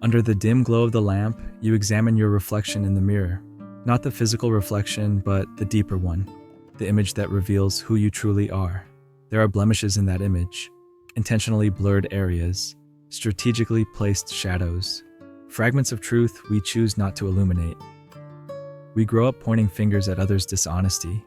Under the dim glow of the lamp, you examine your reflection in the mirror. Not the physical reflection, but the deeper one. The image that reveals who you truly are. There are blemishes in that image. Intentionally blurred areas. Strategically placed shadows. Fragments of truth we choose not to illuminate. We grow up pointing fingers at others' dishonesty.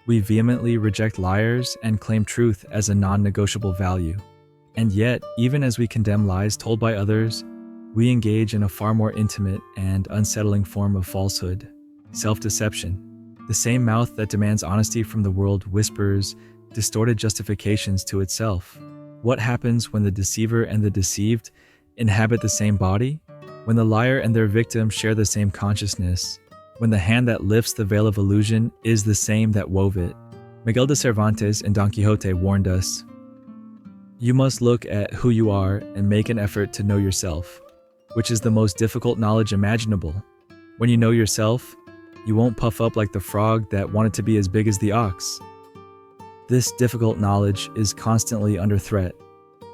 We vehemently reject liars and claim truth as a non-negotiable value. And yet, even as we condemn lies told by others, we engage in a far more intimate and unsettling form of falsehood, self-deception. The same mouth that demands honesty from the world whispers distorted justifications to itself. What happens when the deceiver and the deceived inhabit the same body? When the liar and their victim share the same consciousness? When the hand that lifts the veil of illusion is the same that wove it? Miguel de Cervantes in Don Quixote warned us, "You must look at who you are and make an effort to know yourself," which is the most difficult knowledge imaginable. When you know yourself, you won't puff up like the frog that wanted to be as big as the ox. This difficult knowledge is constantly under threat,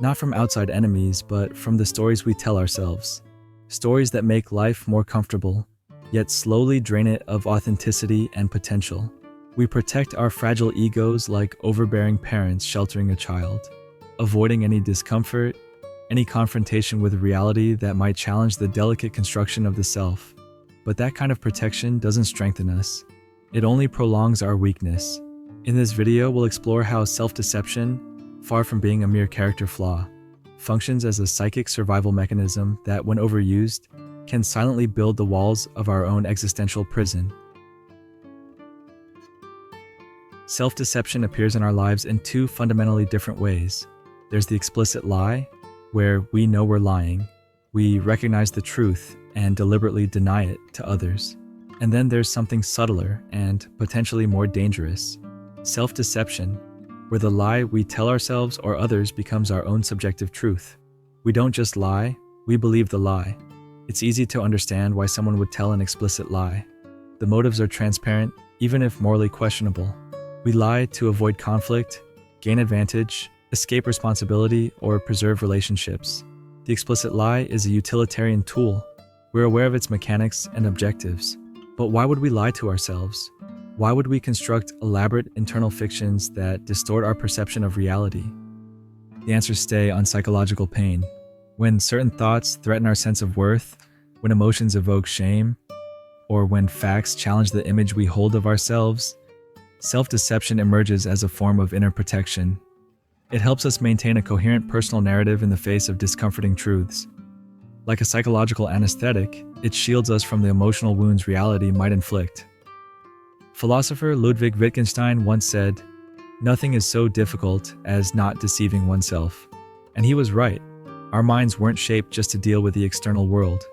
not from outside enemies, but from the stories we tell ourselves. Stories that make life more comfortable, yet slowly drain it of authenticity and potential. We protect our fragile egos like overbearing parents sheltering a child, avoiding any discomfort, any confrontation with reality that might challenge the delicate construction of the self. But that kind of protection doesn't strengthen us. It only prolongs our weakness. In this video, we'll explore how self-deception, far from being a mere character flaw, functions as a psychic survival mechanism that, when overused, can silently build the walls of our own existential prison. Self-deception appears in our lives in two fundamentally different ways. There's the explicit lie, where we know we're lying. We recognize the truth and deliberately deny it to others. And then there's something subtler and potentially more dangerous. Self-deception, where the lie we tell ourselves or others becomes our own subjective truth. We don't just lie, we believe the lie. It's easy to understand why someone would tell an explicit lie. The motives are transparent, even if morally questionable. We lie to avoid conflict, gain advantage, escape responsibility, or preserve relationships. The explicit lie is a utilitarian tool. We're aware of its mechanics and objectives. But why would we lie to ourselves? Why would we construct elaborate internal fictions that distort our perception of reality? The answers stay on psychological pain. When certain thoughts threaten our sense of worth, when emotions evoke shame, or when facts challenge the image we hold of ourselves, self-deception emerges as a form of inner protection. It helps us maintain a coherent personal narrative in the face of discomforting truths. Like a psychological anesthetic, it shields us from the emotional wounds reality might inflict. Philosopher Ludwig Wittgenstein once said, "Nothing is so difficult as not deceiving oneself." And he was right. Our minds weren't shaped just to deal with the external world.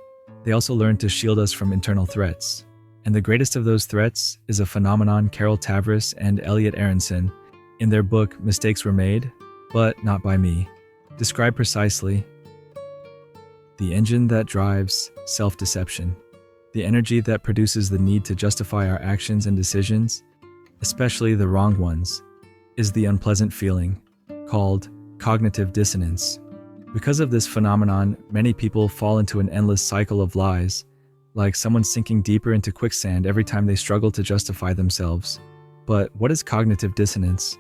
They also learned to shield us from internal threats. And the greatest of those threats is a phenomenon Carol Tavris and Elliot Aronson, in their book Mistakes Were Made, But Not By Me, describe precisely: the engine that drives self-deception, the energy that produces the need to justify our actions and decisions, especially the wrong ones, is the unpleasant feeling called cognitive dissonance. Because of this phenomenon, many people fall into an endless cycle of lies, like someone sinking deeper into quicksand every time they struggle to justify themselves. But what is cognitive dissonance?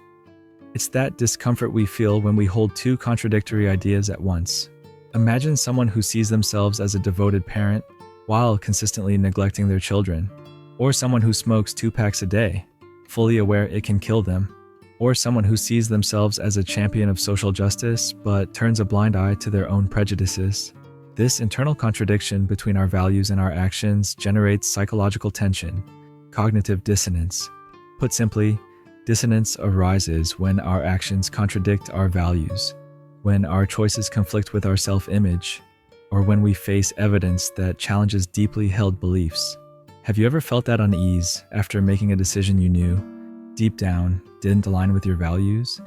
It's that discomfort we feel when we hold two contradictory ideas at once. Imagine someone who sees themselves as a devoted parent while consistently neglecting their children, or someone who smokes 2 packs a day, fully aware it can kill them, or someone who sees themselves as a champion of social justice but turns a blind eye to their own prejudices. This internal contradiction between our values and our actions generates psychological tension, cognitive dissonance. Put simply, dissonance arises when our actions contradict our values, when our choices conflict with our self-image, or when we face evidence that challenges deeply held beliefs. Have you ever felt that unease after making a decision you knew, deep down, didn't align with your values?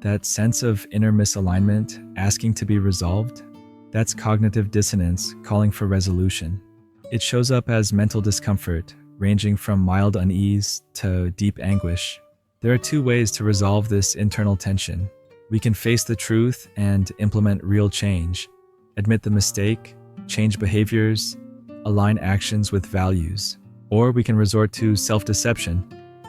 That sense of inner misalignment asking to be resolved? That's cognitive dissonance calling for resolution. It shows up as mental discomfort, ranging from mild unease to deep anguish. There are 2 ways to resolve this internal tension. We can face the truth and implement real change, admit the mistake, change behaviors, align actions with values. Or we can resort to self-deception,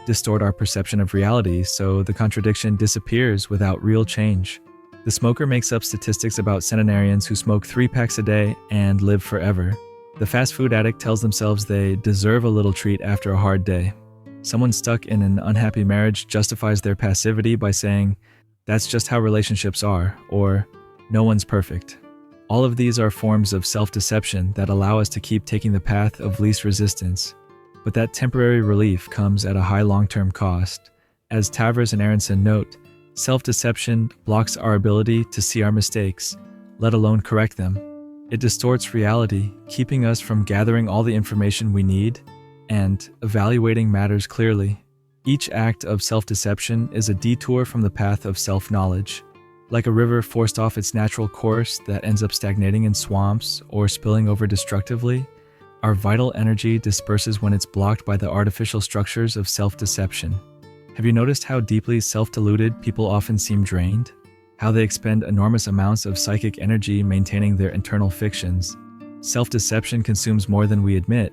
distort our perception of reality so the contradiction disappears without real change. The smoker makes up statistics about centenarians who smoke 3 packs a day and live forever. The fast food addict tells themselves they deserve a little treat after a hard day. Someone stuck in an unhappy marriage justifies their passivity by saying, "That's just how relationships are," or "No one's perfect." All of these are forms of self-deception that allow us to keep taking the path of least resistance. But that temporary relief comes at a high long-term cost. As Tavers and Aronson note, self-deception blocks our ability to see our mistakes, let alone correct them. It distorts reality, keeping us from gathering all the information we need and evaluating matters clearly. Each act of self-deception is a detour from the path of self-knowledge. Like a river forced off its natural course that ends up stagnating in swamps or spilling over destructively, our vital energy disperses when it's blocked by the artificial structures of self-deception. Have you noticed how deeply self-deluded people often seem drained? How they expend enormous amounts of psychic energy maintaining their internal fictions? Self-deception consumes more than we admit,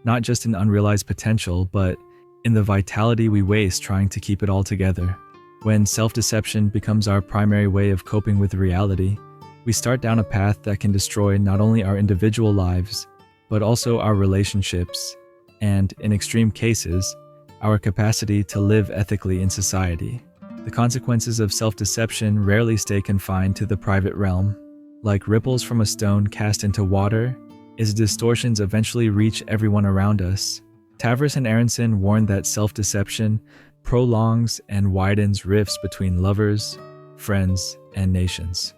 not just in unrealized potential, but in the vitality we waste trying to keep it all together. When self-deception becomes our primary way of coping with reality, we start down a path that can destroy not only our individual lives, but also our relationships, and, in extreme cases, our capacity to live ethically in society. The consequences of self-deception rarely stay confined to the private realm. Like ripples from a stone cast into water, its distortions eventually reach everyone around us. Tavers and Aronson warn that self-deception prolongs and widens rifts between lovers, friends, and nations.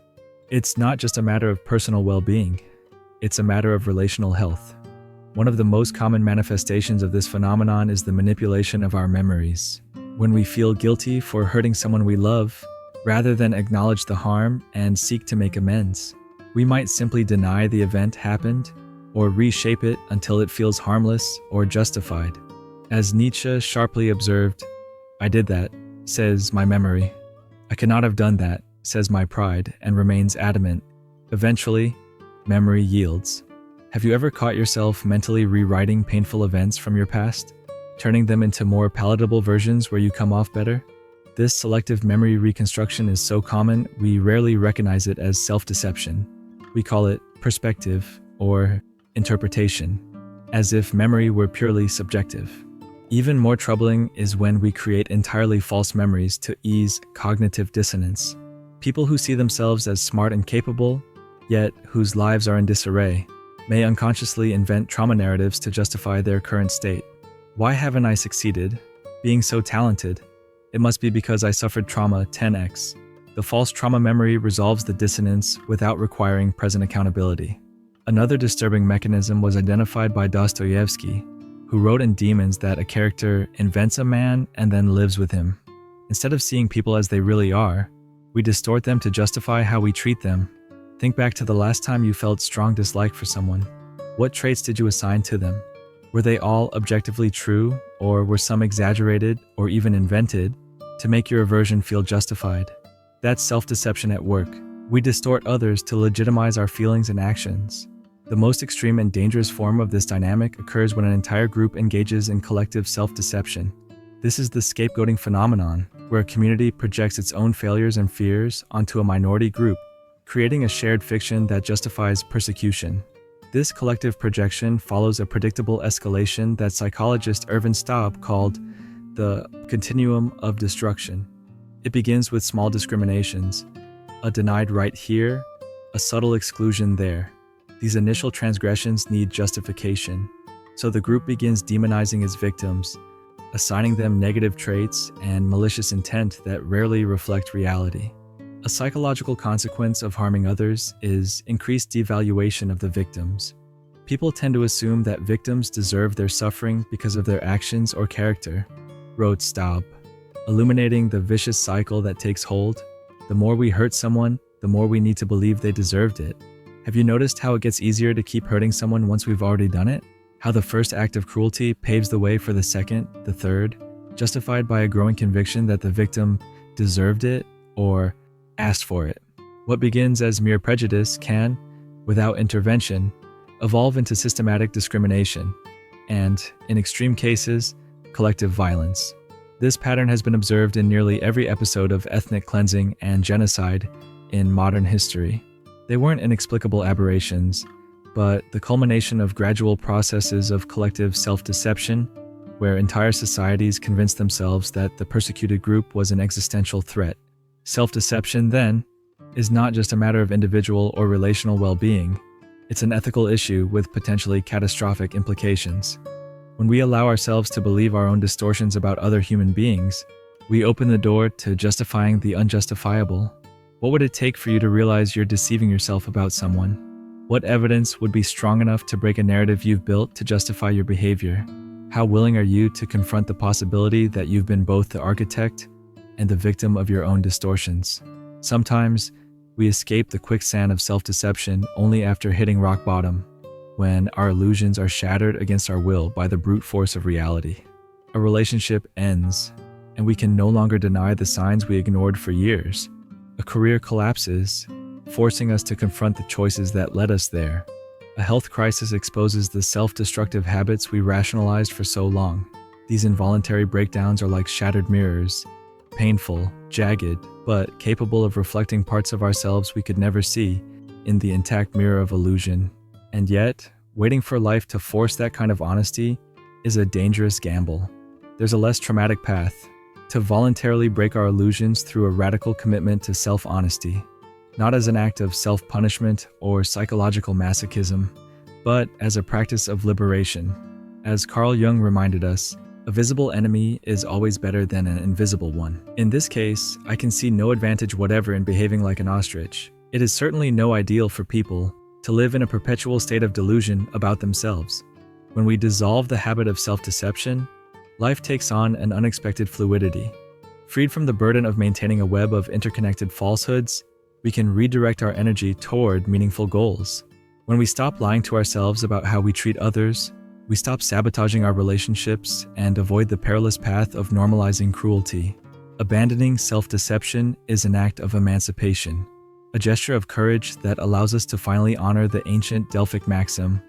It's not just a matter of personal well-being. It's a matter of relational health. One of the most common manifestations of this phenomenon is the manipulation of our memories. When we feel guilty for hurting someone we love, rather than acknowledge the harm and seek to make amends, we might simply deny the event happened or reshape it until it feels harmless or justified. As Nietzsche sharply observed, "I did that," says my memory. "I could not have done that," says my pride, and remains adamant. Eventually, memory yields. Have you ever caught yourself mentally rewriting painful events from your past, turning them into more palatable versions where you come off better? This selective memory reconstruction is so common, we rarely recognize it as self-deception. We call it perspective or interpretation, as if memory were purely subjective. Even more troubling is when we create entirely false memories to ease cognitive dissonance. People who see themselves as smart and capable, yet whose lives are in disarray, may unconsciously invent trauma narratives to justify their current state. Why haven't I succeeded? Being so talented? It must be because I suffered trauma 10x. The false trauma memory resolves the dissonance without requiring present accountability. Another disturbing mechanism was identified by Dostoevsky, who wrote in Demons that a character invents a man and then lives with him. Instead of seeing people as they really are, we distort them to justify how we treat them. Think back to the last time you felt strong dislike for someone. What traits did you assign to them? Were they all objectively true, or were some exaggerated or even invented to make your aversion feel justified? That's self-deception at work. We distort others to legitimize our feelings and actions. The most extreme and dangerous form of this dynamic occurs when an entire group engages in collective self-deception. This is the scapegoating phenomenon, where a community projects its own failures and fears onto a minority group, creating a shared fiction that justifies persecution. This collective projection follows a predictable escalation that psychologist Ervin Staub called the continuum of destruction. It begins with small discriminations, a denied right here, a subtle exclusion there. These initial transgressions need justification, so the group begins demonizing its victims, assigning them negative traits and malicious intent that rarely reflect reality. A psychological consequence of harming others is increased devaluation of the victims. People tend to assume that victims deserve their suffering because of their actions or character, wrote Staub, illuminating the vicious cycle that takes hold. The more we hurt someone, the more we need to believe they deserved it. Have you noticed how it gets easier to keep hurting someone once we've already done it? How the first act of cruelty paves the way for the second, the third, justified by a growing conviction that the victim deserved it or asked for it. What begins as mere prejudice can, without intervention, evolve into systematic discrimination and, in extreme cases, collective violence. This pattern has been observed in nearly every episode of ethnic cleansing and genocide in modern history. They weren't inexplicable aberrations, but the culmination of gradual processes of collective self-deception, where entire societies convinced themselves that the persecuted group was an existential threat. Self-deception, then, is not just a matter of individual or relational well-being. It's an ethical issue with potentially catastrophic implications. When we allow ourselves to believe our own distortions about other human beings, we open the door to justifying the unjustifiable. What would it take for you to realize you're deceiving yourself about someone? What evidence would be strong enough to break a narrative you've built to justify your behavior? How willing are you to confront the possibility that you've been both the architect and the victim of your own distortions? Sometimes, we escape the quicksand of self-deception only after hitting rock bottom, when our illusions are shattered against our will by the brute force of reality. A relationship ends, and we can no longer deny the signs we ignored for years. A career collapses, forcing us to confront the choices that led us there. A health crisis exposes the self-destructive habits we rationalized for so long. These involuntary breakdowns are like shattered mirrors, painful, jagged, but capable of reflecting parts of ourselves we could never see in the intact mirror of illusion. And yet, waiting for life to force that kind of honesty is a dangerous gamble. There's a less traumatic path: to voluntarily break our illusions through a radical commitment to self-honesty, not as an act of self-punishment or psychological masochism, but as a practice of liberation. As Carl Jung reminded us, a visible enemy is always better than an invisible one. In this case, I can see no advantage whatever in behaving like an ostrich. It is certainly no ideal for people to live in a perpetual state of delusion about themselves. When we dissolve the habit of self-deception, life takes on an unexpected fluidity. Freed from the burden of maintaining a web of interconnected falsehoods, we can redirect our energy toward meaningful goals. When we stop lying to ourselves about how we treat others, we stop sabotaging our relationships and avoid the perilous path of normalizing cruelty. Abandoning self-deception is an act of emancipation, a gesture of courage that allows us to finally honor the ancient Delphic maxim,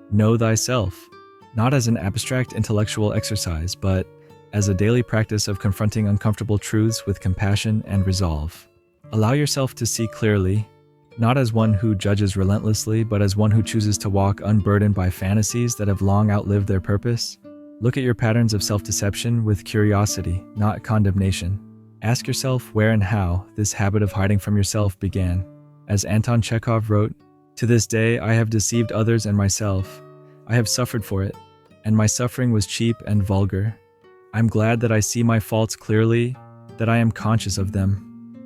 "Know thyself," not as an abstract intellectual exercise, but as a daily practice of confronting uncomfortable truths with compassion and resolve. Allow yourself to see clearly, not as one who judges relentlessly, but as one who chooses to walk unburdened by fantasies that have long outlived their purpose. Look at your patterns of self-deception with curiosity, not condemnation. Ask yourself where and how this habit of hiding from yourself began. As Anton Chekhov wrote, "To this day I have deceived others and myself. I have suffered for it, and my suffering was cheap and vulgar. I'm glad that I see my faults clearly, that I am conscious of them.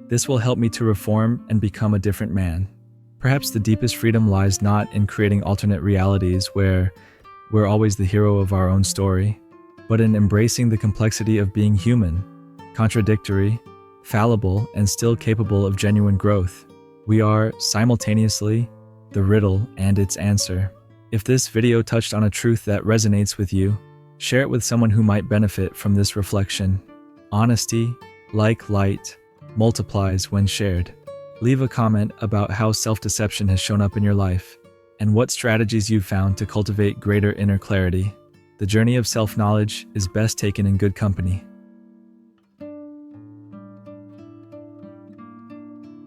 This will help me to reform and become a different man." Perhaps the deepest freedom lies not in creating alternate realities where we're always the hero of our own story, but in embracing the complexity of being human, contradictory, fallible, and still capable of genuine growth. We are, simultaneously, the riddle and its answer. If this video touched on a truth that resonates with you, share it with someone who might benefit from this reflection. Honesty, like light, multiplies when shared. Leave a comment about how self-deception has shown up in your life, and what strategies you've found to cultivate greater inner clarity. The journey of self-knowledge is best taken in good company.